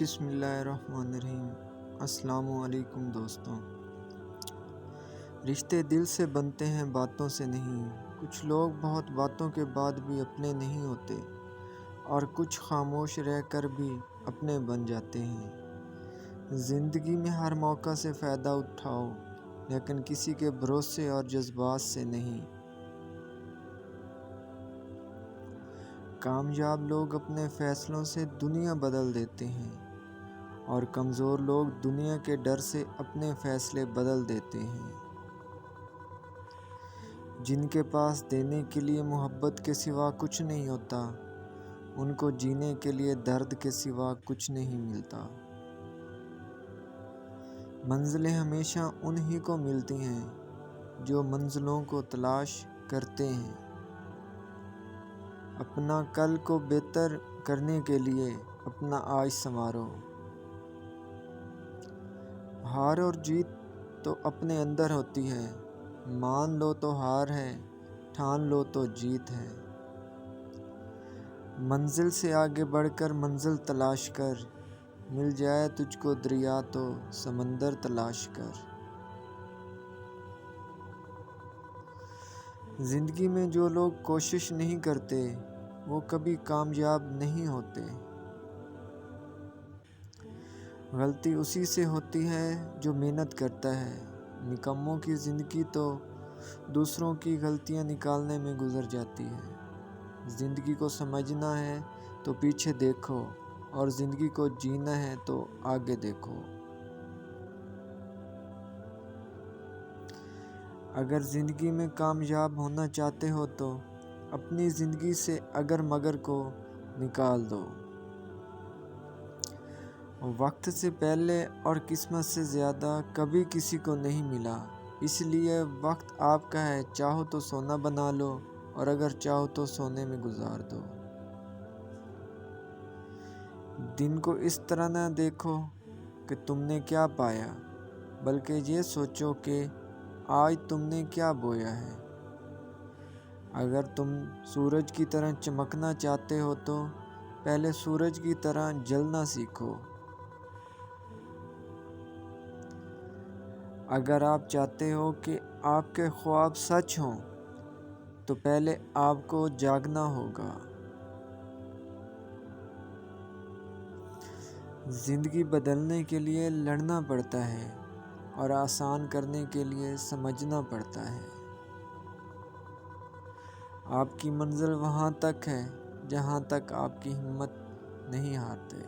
بسم اللہ الرحمن الرحیم۔ السلام علیکم دوستوں۔ رشتے دل سے بنتے ہیں، باتوں سے نہیں۔ کچھ لوگ بہت باتوں کے بعد بھی اپنے نہیں ہوتے، اور کچھ خاموش رہ کر بھی اپنے بن جاتے ہیں۔ زندگی میں ہر موقع سے فائدہ اٹھاؤ، لیکن کسی کے بھروسے اور جذبات سے نہیں۔ کامیاب لوگ اپنے فیصلوں سے دنیا بدل دیتے ہیں، اور کمزور لوگ دنیا کے ڈر سے اپنے فیصلے بدل دیتے ہیں۔ جن کے پاس دینے کے لیے محبت کے سوا کچھ نہیں ہوتا، ان کو جینے کے لیے درد کے سوا کچھ نہیں ملتا۔ منزلیں ہمیشہ انہی کو ملتی ہیں جو منزلوں کو تلاش کرتے ہیں۔ اپنا کل کو بہتر کرنے کے لیے اپنا آج سنوارو۔ ہار اور جیت تو اپنے اندر ہوتی ہے، مان لو تو ہار ہے، ٹھان لو تو جیت ہے۔ منزل سے آگے بڑھ کر منزل تلاش کر، مل جائے تجھ کو دریا تو سمندر تلاش کر۔ زندگی میں جو لوگ کوشش نہیں کرتے، وہ کبھی کامیاب نہیں ہوتے۔ غلطی اسی سے ہوتی ہے جو محنت کرتا ہے۔ نکموں کی زندگی تو دوسروں کی غلطیاں نکالنے میں گزر جاتی ہے۔ زندگی کو سمجھنا ہے تو پیچھے دیکھو، اور زندگی کو جینا ہے تو آگے دیکھو۔ اگر زندگی میں کامیاب ہونا چاہتے ہو تو اپنی زندگی سے اگر مگر کو نکال دو۔ وقت سے پہلے اور قسمت سے زیادہ کبھی کسی کو نہیں ملا، اس لیے وقت آپ کا ہے، چاہو تو سونا بنا لو، اور اگر چاہو تو سونے میں گزار دو۔ دن کو اس طرح نہ دیکھو کہ تم نے کیا پایا، بلکہ یہ سوچو کہ آج تم نے کیا بویا ہے۔ اگر تم سورج کی طرح چمکنا چاہتے ہو تو پہلے سورج کی طرح جلنا سیکھو۔ اگر آپ چاہتے ہو کہ آپ کے خواب سچ ہوں تو پہلے آپ کو جاگنا ہوگا۔ زندگی بدلنے کے لیے لڑنا پڑتا ہے، اور آسان کرنے کے لیے سمجھنا پڑتا ہے۔ آپ کی منزل وہاں تک ہے جہاں تک آپ کی ہمت نہیں ہارتے۔